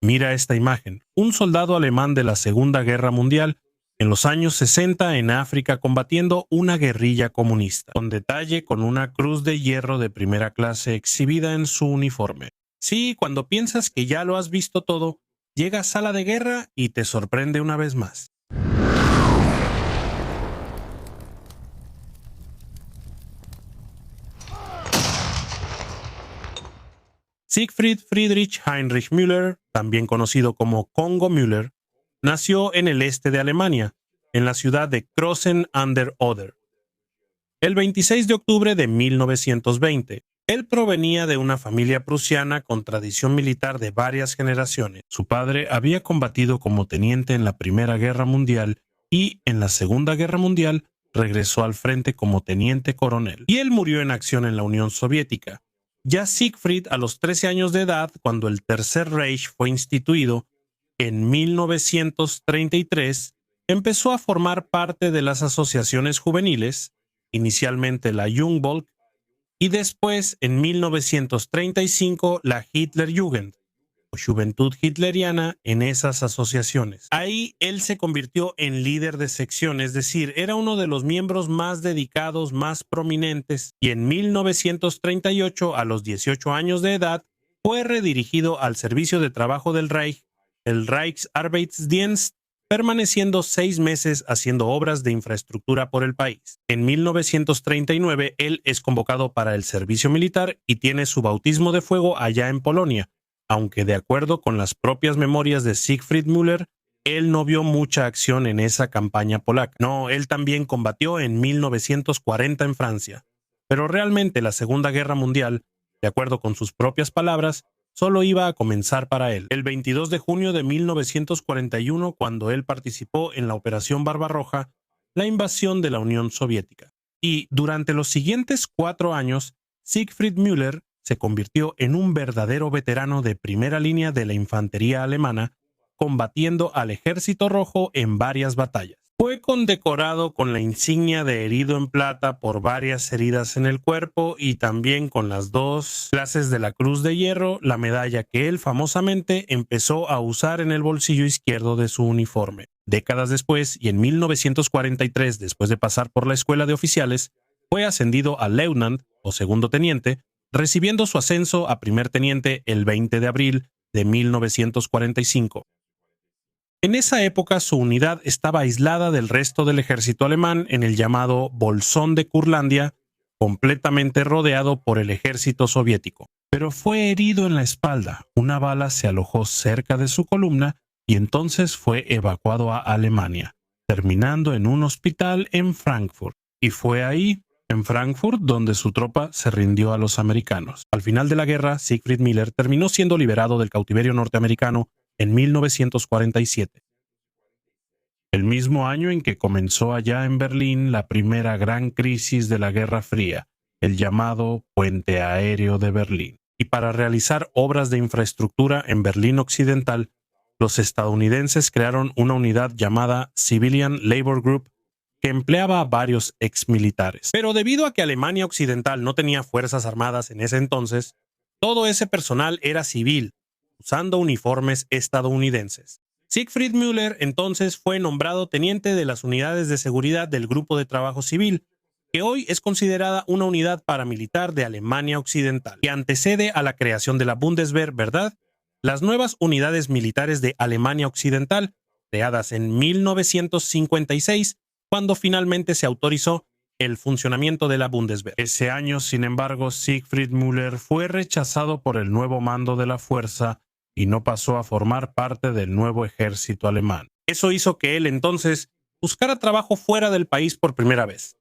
Mira esta imagen. Un soldado alemán de la Segunda Guerra Mundial en los años 60 en África combatiendo una guerrilla comunista, con detalle con una cruz de hierro de primera clase exhibida en su uniforme. Sí, cuando piensas que ya lo has visto todo, llega a Sala de Guerra y te sorprende una vez más. Siegfried Friedrich Heinrich Müller, también conocido como Kongo Müller, nació en el este de Alemania, en la ciudad de Krossen an der Oder. El 26 de octubre de 1920, él provenía de una familia prusiana con tradición militar de varias generaciones. Su padre había combatido como teniente en la Primera Guerra Mundial y en la Segunda Guerra Mundial regresó al frente como teniente coronel. Y él murió en acción en la Unión Soviética. Ya Siegfried, a los 13 años de edad, cuando el Tercer Reich fue instituido, en 1933, empezó a formar parte de las asociaciones juveniles, inicialmente la Jungvolk, y después, en 1935, la Hitlerjugend, o Juventud Hitleriana, en esas asociaciones. Ahí él se convirtió en líder de sección, es decir, era uno de los miembros más dedicados, más prominentes, y en 1938, a los 18 años de edad, fue redirigido al servicio de trabajo del Reich, el Reichsarbeitsdienst, permaneciendo 6 meses haciendo obras de infraestructura por el país. En 1939, él es convocado para el servicio militar y tiene su bautismo de fuego allá en Polonia, aunque de acuerdo con las propias memorias de Siegfried Müller, él no vio mucha acción en esa campaña polaca. No, él también combatió en 1940 en Francia. Pero realmente la Segunda Guerra Mundial, de acuerdo con sus propias palabras, solo iba a comenzar para él. El 22 de junio de 1941, cuando él participó en la Operación Barbarroja, la invasión de la Unión Soviética. Y durante los siguientes 4 años, Siegfried Müller se convirtió en un verdadero veterano de primera línea de la infantería alemana, combatiendo al Ejército Rojo en varias batallas. Fue condecorado con la insignia de herido en plata por varias heridas en el cuerpo y también con las 2 clases de la Cruz de Hierro, la medalla que él famosamente empezó a usar en el bolsillo izquierdo de su uniforme. Décadas después, y en 1943, después de pasar por la escuela de oficiales, fue ascendido a Leutnant, o segundo teniente, recibiendo su ascenso a primer teniente el 20 de abril de 1945. En esa época su unidad estaba aislada del resto del ejército alemán en el llamado Bolsón de Curlandia, completamente rodeado por el ejército soviético. Pero fue herido en la espalda, una bala se alojó cerca de su columna y entonces fue evacuado a Alemania, terminando en un hospital en Frankfurt. Y fue ahí, en Frankfurt, donde su tropa se rindió a los americanos. Al final de la guerra, Siegfried Müller terminó siendo liberado del cautiverio norteamericano en 1947. El mismo año en que comenzó allá en Berlín la primera gran crisis de la Guerra Fría, el llamado Puente Aéreo de Berlín. Y para realizar obras de infraestructura en Berlín Occidental, los estadounidenses crearon una unidad llamada Civilian Labor Group, que empleaba a varios exmilitares. Pero debido a que Alemania Occidental no tenía fuerzas armadas en ese entonces, todo ese personal era civil, usando uniformes estadounidenses. Siegfried Müller entonces fue nombrado teniente de las unidades de seguridad del Grupo de Trabajo Civil, que hoy es considerada una unidad paramilitar de Alemania Occidental, que antecede a la creación de la Bundeswehr, ¿verdad? Las nuevas unidades militares de Alemania Occidental, creadas en 1956, cuando finalmente se autorizó el funcionamiento de la Bundeswehr. Ese año, sin embargo, Siegfried Müller fue rechazado por el nuevo mando de la fuerza y no pasó a formar parte del nuevo ejército alemán. Eso hizo que él entonces buscara trabajo fuera del país por primera vez,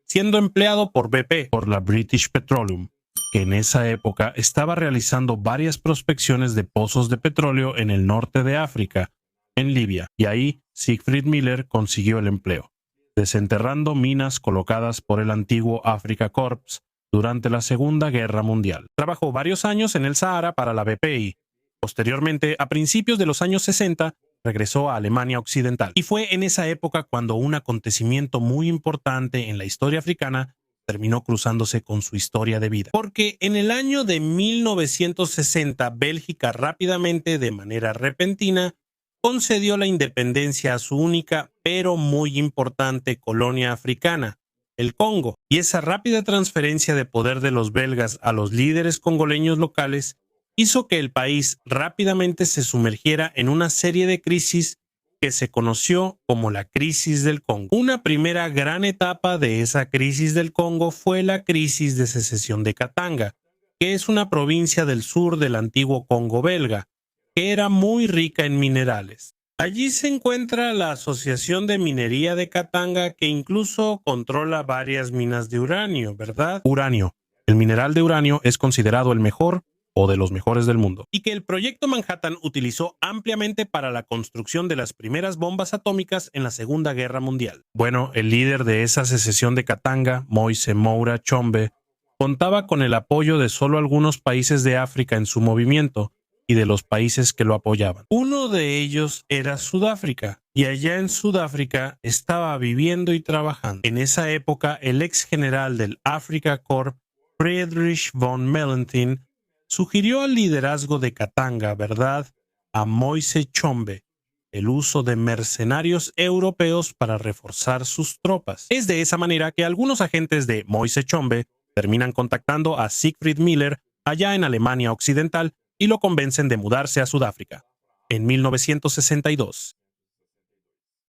siendo empleado por BP, por la British Petroleum, que en esa época estaba realizando varias prospecciones de pozos de petróleo en el norte de África, en Libia, y ahí Siegfried Müller consiguió el empleo, desenterrando minas colocadas por el antiguo Africa Corps durante la Segunda Guerra Mundial. Trabajó varios años en el Sahara para la BP y, posteriormente, a principios de los años 60, regresó a Alemania Occidental. Y fue en esa época cuando un acontecimiento muy importante en la historia africana terminó cruzándose con su historia de vida. Porque en el año de 1960, Bélgica rápidamente, de manera repentina, concedió la independencia a su única, pero muy importante colonia africana, el Congo, y esa rápida transferencia de poder de los belgas a los líderes congoleños locales hizo que el país rápidamente se sumergiera en una serie de crisis que se conoció como la crisis del Congo. Una primera gran etapa de esa crisis del Congo fue la crisis de secesión de Katanga, que es una provincia del sur del antiguo Congo belga, que era muy rica en minerales. Allí se encuentra la Asociación de Minería de Katanga, que incluso controla varias minas de uranio, ¿verdad? Uranio. El mineral de uranio es considerado el mejor o de los mejores del mundo, y que el Proyecto Manhattan utilizó ampliamente para la construcción de las primeras bombas atómicas en la Segunda Guerra Mundial. Bueno, el líder de esa secesión de Katanga, Moise Moura Tshombe, contaba con el apoyo de solo algunos países de África en su movimiento y de los países que lo apoyaban. Uno de ellos era Sudáfrica, y allá en Sudáfrica estaba viviendo y trabajando. En esa época, el ex general del Afrika Korps, Friedrich von Mellenthin, sugirió al liderazgo de Katanga, ¿verdad?, a Moise Tshombe, el uso de mercenarios europeos para reforzar sus tropas. Es de esa manera que algunos agentes de Moise Tshombe terminan contactando a Siegfried Miller allá en Alemania Occidental y lo convencen de mudarse a Sudáfrica en 1962.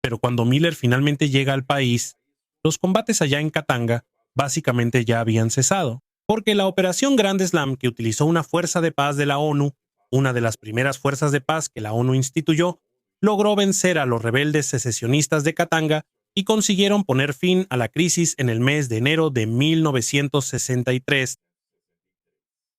Pero cuando Miller finalmente llega al país, los combates allá en Katanga básicamente ya habían cesado, porque la Operación Grand Slam, que utilizó una fuerza de paz de la ONU, una de las primeras fuerzas de paz que la ONU instituyó, logró vencer a los rebeldes secesionistas de Katanga y consiguieron poner fin a la crisis en el mes de enero de 1963.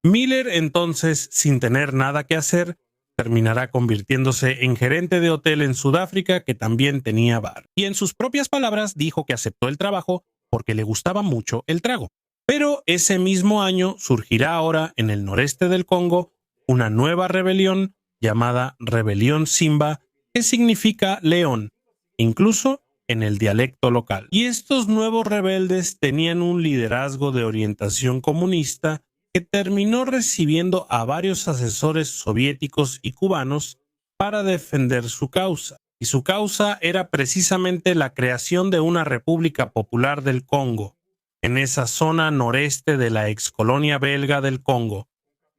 Miller, entonces, sin tener nada que hacer, terminará convirtiéndose en gerente de hotel en Sudáfrica, que también tenía bar. Y en sus propias palabras dijo que aceptó el trabajo porque le gustaba mucho el trago. Pero ese mismo año surgirá ahora en el noreste del Congo una nueva rebelión llamada Rebelión Simba, que significa león, incluso en el dialecto local. Y estos nuevos rebeldes tenían un liderazgo de orientación comunista que terminó recibiendo a varios asesores soviéticos y cubanos para defender su causa. Y su causa era precisamente la creación de una República Popular del Congo, en esa zona noreste de la excolonia belga del Congo,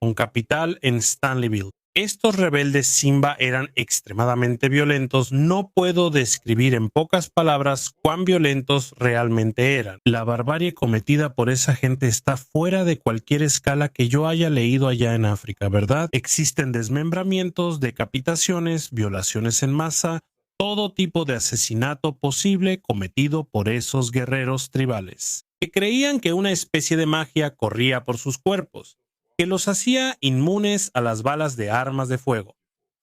con capital en Stanleyville. Estos rebeldes Simba eran extremadamente violentos. No puedo describir en pocas palabras cuán violentos realmente eran. La barbarie cometida por esa gente está fuera de cualquier escala que yo haya leído allá en África, ¿verdad? Existen desmembramientos, decapitaciones, violaciones en masa, todo tipo de asesinato posible cometido por esos guerreros tribales, que creían que una especie de magia corría por sus cuerpos, que los hacía inmunes a las balas de armas de fuego.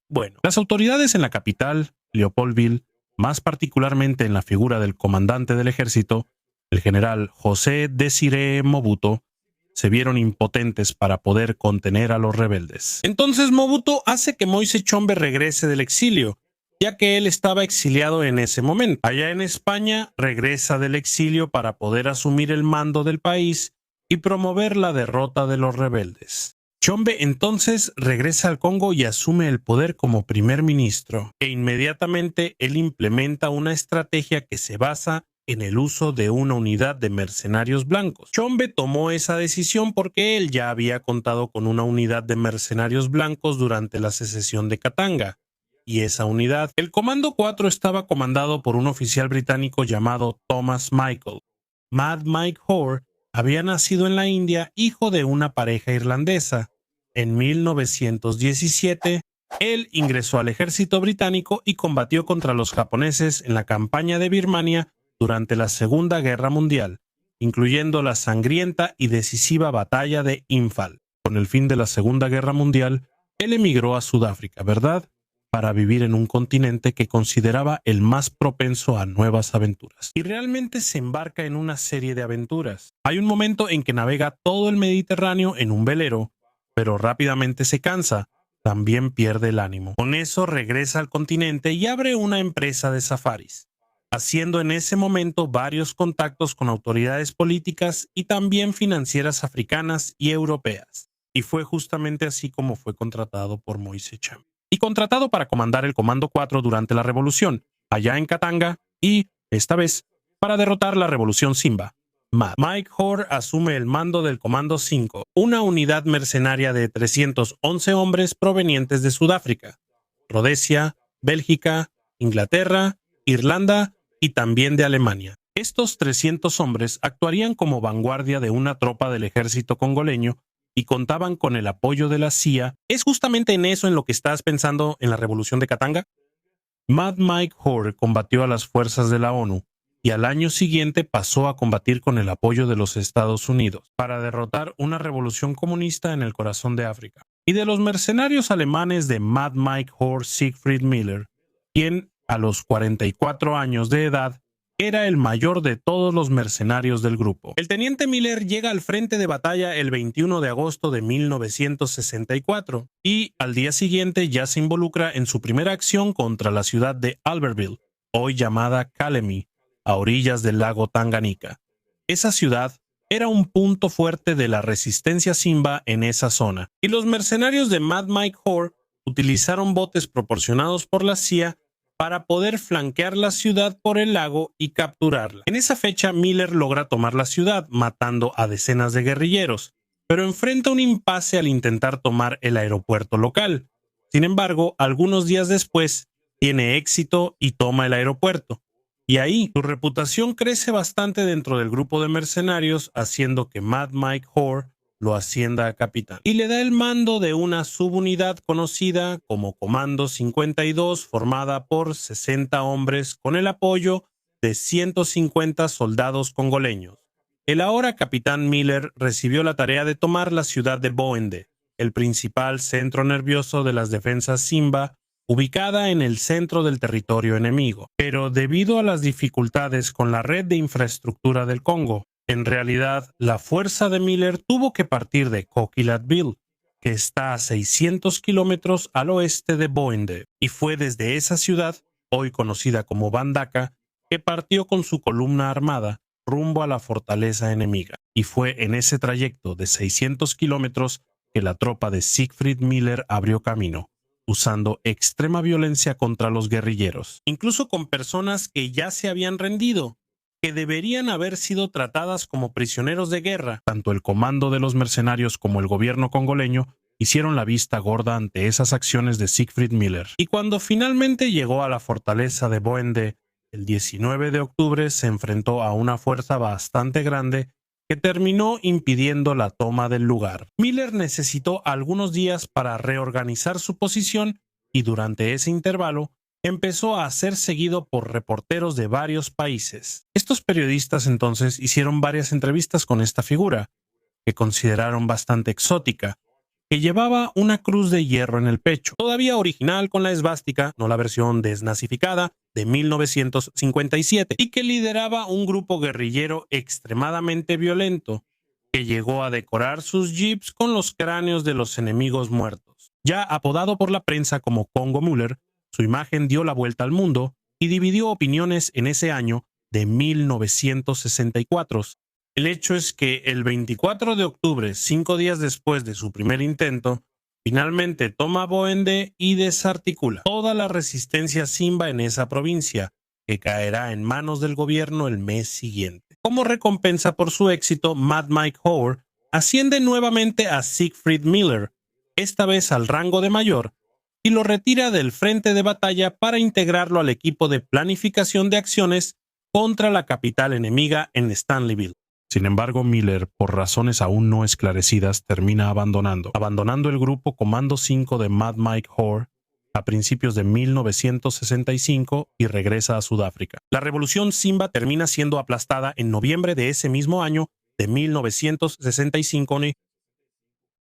Bueno, las autoridades en la capital, Leopoldville, más particularmente en la figura del comandante del ejército, el general José Désiré Mobutu, se vieron impotentes para poder contener a los rebeldes. Entonces Mobutu hace que Moise Tshombe regrese del exilio, ya que él estaba exiliado en ese momento. Allá en España, regresa del exilio para poder asumir el mando del país y promover la derrota de los rebeldes. Tshombe entonces regresa al Congo y asume el poder como primer ministro, e inmediatamente él implementa una estrategia que se basa en el uso de una unidad de mercenarios blancos. Tshombe tomó esa decisión porque él ya había contado con una unidad de mercenarios blancos durante la secesión de Katanga, y esa unidad, el Comando 4, estaba comandado por un oficial británico llamado Thomas Michael. Mad Mike Hoare había nacido en la India, hijo de una pareja irlandesa. En 1917, él ingresó al ejército británico y combatió contra los japoneses en la campaña de Birmania durante la Segunda Guerra Mundial, incluyendo la sangrienta y decisiva batalla de Imphal. Con el fin de la Segunda Guerra Mundial, él emigró a Sudáfrica, ¿verdad?, para vivir en un continente que consideraba el más propenso a nuevas aventuras. Y realmente se embarca en una serie de aventuras. Hay un momento en que navega todo el Mediterráneo en un velero, pero rápidamente se cansa, también pierde el ánimo. Con eso regresa al continente y abre una empresa de safaris. haciendo en ese momento varios contactos con autoridades políticas y también financieras africanas y europeas. Y fue justamente así como fue contratado por Moise Tshamba. Y contratado para comandar el Comando 4 durante la revolución, allá en Katanga, y, esta vez, para derrotar la revolución Simba. Mike Hoare asume el mando del Comando 5, una unidad mercenaria de 311 hombres provenientes de Sudáfrica, Rodesia, Bélgica, Inglaterra, Irlanda y también de Alemania. Estos 300 hombres actuarían como vanguardia de una tropa del ejército congoleño y contaban con el apoyo de la CIA. ¿Es justamente en eso en lo que estás pensando en la revolución de Katanga? Mad Mike Hoare combatió a las fuerzas de la ONU y al año siguiente pasó a combatir con el apoyo de los Estados Unidos para derrotar una revolución comunista en el corazón de África. Y de los mercenarios alemanes de Mad Mike Hoare, Siegfried Miller, quien a los 44 años de edad era el mayor de todos los mercenarios del grupo. El teniente Miller llega al frente de batalla el 21 de agosto de 1964 y al día siguiente ya se involucra en su primera acción contra la ciudad de Albertville, hoy llamada Kalemi, a orillas del lago Tanganika. Esa ciudad era un punto fuerte de la resistencia Simba en esa zona, y los mercenarios de Mad Mike Hoare utilizaron botes proporcionados por la CIA para poder flanquear la ciudad por el lago y capturarla. En esa fecha, Miller logra tomar la ciudad, matando a decenas de guerrilleros, pero enfrenta un impasse al intentar tomar el aeropuerto local. Sin embargo, algunos días después, tiene éxito y toma el aeropuerto. Y ahí, su reputación crece bastante dentro del grupo de mercenarios, haciendo que Mad Mike Hoare lo ascienda a capitán. Y le da el mando de una subunidad conocida como Comando 52, formada por 60 hombres con el apoyo de 150 soldados congoleños. El ahora capitán Miller recibió la tarea de tomar la ciudad de Boende, el principal centro nervioso de las defensas Simba, ubicada en el centro del territorio enemigo. Pero debido a las dificultades con la red de infraestructura del Congo, en realidad la fuerza de Miller tuvo que partir de Coquilhatville, que está a 600 kilómetros al oeste de Boende, y fue desde esa ciudad, hoy conocida como Bandaka, que partió con su columna armada rumbo a la fortaleza enemiga. Y fue en ese trayecto de 600 kilómetros que la tropa de Siegfried Miller abrió camino, usando extrema violencia contra los guerrilleros, incluso con personas que ya se habían rendido, que deberían haber sido tratadas como prisioneros de guerra. Tanto el comando de los mercenarios como el gobierno congoleño hicieron la vista gorda ante esas acciones de Siegfried Miller. Y cuando finalmente llegó a la fortaleza de Boende, el 19 de octubre se enfrentó a una fuerza bastante grande que terminó impidiendo la toma del lugar. Miller necesitó algunos días para reorganizar su posición y durante ese intervalo empezó a ser seguido por reporteros de varios países. Estos periodistas entonces hicieron varias entrevistas con esta figura, que consideraron bastante exótica, que llevaba una cruz de hierro en el pecho, todavía original con la esvástica, no la versión desnazificada de 1957, y que lideraba un grupo guerrillero extremadamente violento, que llegó a decorar sus jeeps con los cráneos de los enemigos muertos. Ya apodado por la prensa como Congo Müller, su imagen dio la vuelta al mundo y dividió opiniones en ese año de 1964. El hecho es que el 24 de octubre, 5 días después de su primer intento, finalmente toma Boende y desarticula toda la resistencia Simba en esa provincia, que caerá en manos del gobierno el mes siguiente. Como recompensa por su éxito, Mad Mike Hoare asciende nuevamente a Siegfried Miller, esta vez al rango de mayor, y lo retira del frente de batalla para integrarlo al equipo de planificación de acciones contra la capital enemiga en Stanleyville. Sin embargo, Miller, por razones aún no esclarecidas, termina abandonando el grupo Comando 5 de Mad Mike Hoare a principios de 1965 y regresa a Sudáfrica. La revolución Simba termina siendo aplastada en noviembre de ese mismo año de 1965,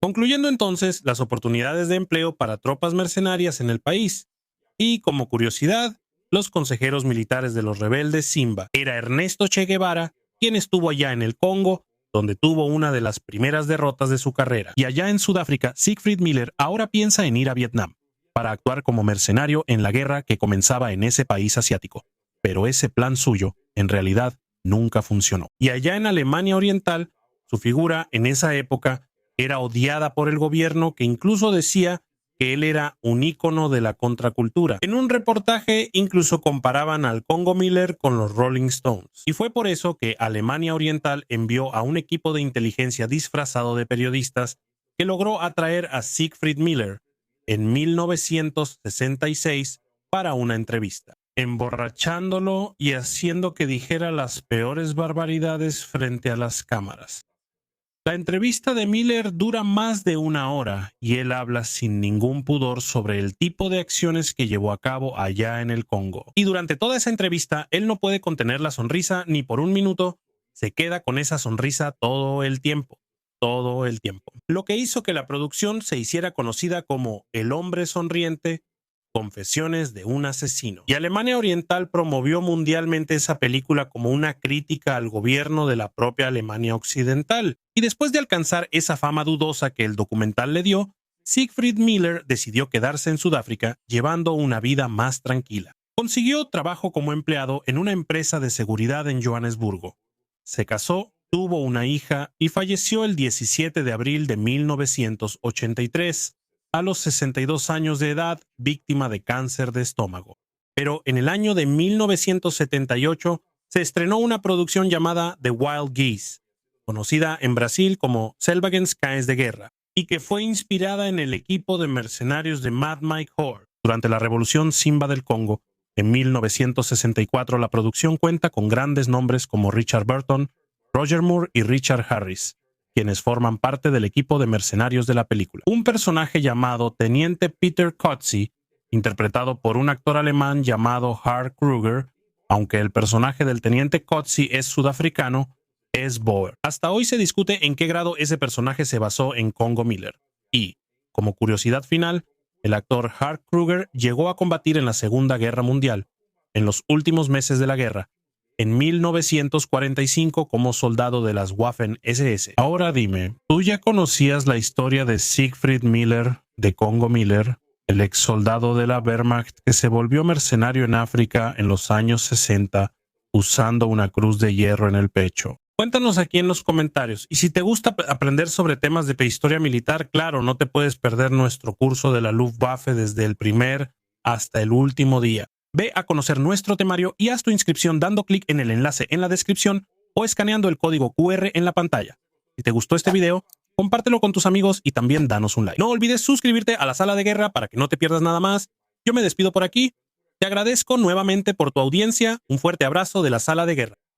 concluyendo entonces las oportunidades de empleo para tropas mercenarias en el país. Y como curiosidad, los consejeros militares de los rebeldes Simba era Ernesto Che Guevara, quien estuvo allá en el Congo, donde tuvo una de las primeras derrotas de su carrera. Y allá en Sudáfrica, Siegfried Miller ahora piensa en ir a Vietnam para actuar como mercenario en la guerra que comenzaba en ese país asiático. pero ese plan suyo, en realidad, nunca funcionó. Y allá en Alemania Oriental, su figura en esa época era odiada por el gobierno, que incluso decía que él era un ícono de la contracultura. En un reportaje incluso comparaban al Congo Miller con los Rolling Stones. Y fue por eso que Alemania Oriental envió a un equipo de inteligencia disfrazado de periodistas que logró atraer a Siegfried Miller en 1966 para una entrevista, emborrachándolo y haciendo que dijera las peores barbaridades frente a las cámaras. La entrevista de Miller dura más de 1 hora y él habla sin ningún pudor sobre el tipo de acciones que llevó a cabo allá en el Congo. Y durante toda esa entrevista, él no puede contener la sonrisa ni por un minuto, se queda con esa sonrisa todo el tiempo. Lo que hizo que la producción se hiciera conocida como El hombre sonriente, Confesiones de un asesino. Y Alemania Oriental promovió mundialmente esa película como una crítica al gobierno de la propia Alemania Occidental. Y después de alcanzar esa fama dudosa que el documental le dio, Siegfried Miller decidió quedarse en Sudáfrica llevando una vida más tranquila. Consiguió trabajo como empleado en una empresa de seguridad en Johannesburgo. Se casó, tuvo una hija y falleció el 17 de abril de 1983. A los 62 años de edad, víctima de cáncer de estómago. Pero en el año de 1978 se estrenó una producción llamada The Wild Geese, conocida en Brasil como Selvagens Cães de Guerra, y que fue inspirada en el equipo de mercenarios de Mad Mike Horde. Durante la Revolución Simba del Congo, en 1964, la producción cuenta con grandes nombres como Richard Burton, Roger Moore y Richard Harris, quienes forman parte del equipo de mercenarios de la película. Un personaje llamado Teniente Peter Kotze, interpretado por un actor alemán llamado Hark Kruger, aunque el personaje del Teniente Kotze es sudafricano, es Boer. Hasta hoy se discute en qué grado ese personaje se basó en Congo Miller. Y, como curiosidad final, el actor Hark Kruger llegó a combatir en la Segunda Guerra Mundial, en los últimos meses de la guerra, en 1945 como soldado de las Waffen-SS. Ahora dime, ¿tú ya conocías la historia de Siegfried Miller, de Congo Miller, el ex soldado de la Wehrmacht que se volvió mercenario en África en los años 60 usando una cruz de hierro en el pecho? Cuéntanos aquí en los comentarios. Y si te gusta aprender sobre temas de prehistoria militar, claro, no te puedes perder nuestro curso de la Luftwaffe desde el primer hasta el último día. Ve a conocer nuestro temario y haz tu inscripción dando clic en el enlace en la descripción o escaneando el código QR en la pantalla. Si te gustó este video, compártelo con tus amigos y también danos un like. No olvides suscribirte a la Sala de Guerra para que no te pierdas nada más. Yo me despido por aquí. Te agradezco nuevamente por tu audiencia. Un fuerte abrazo de la Sala de Guerra.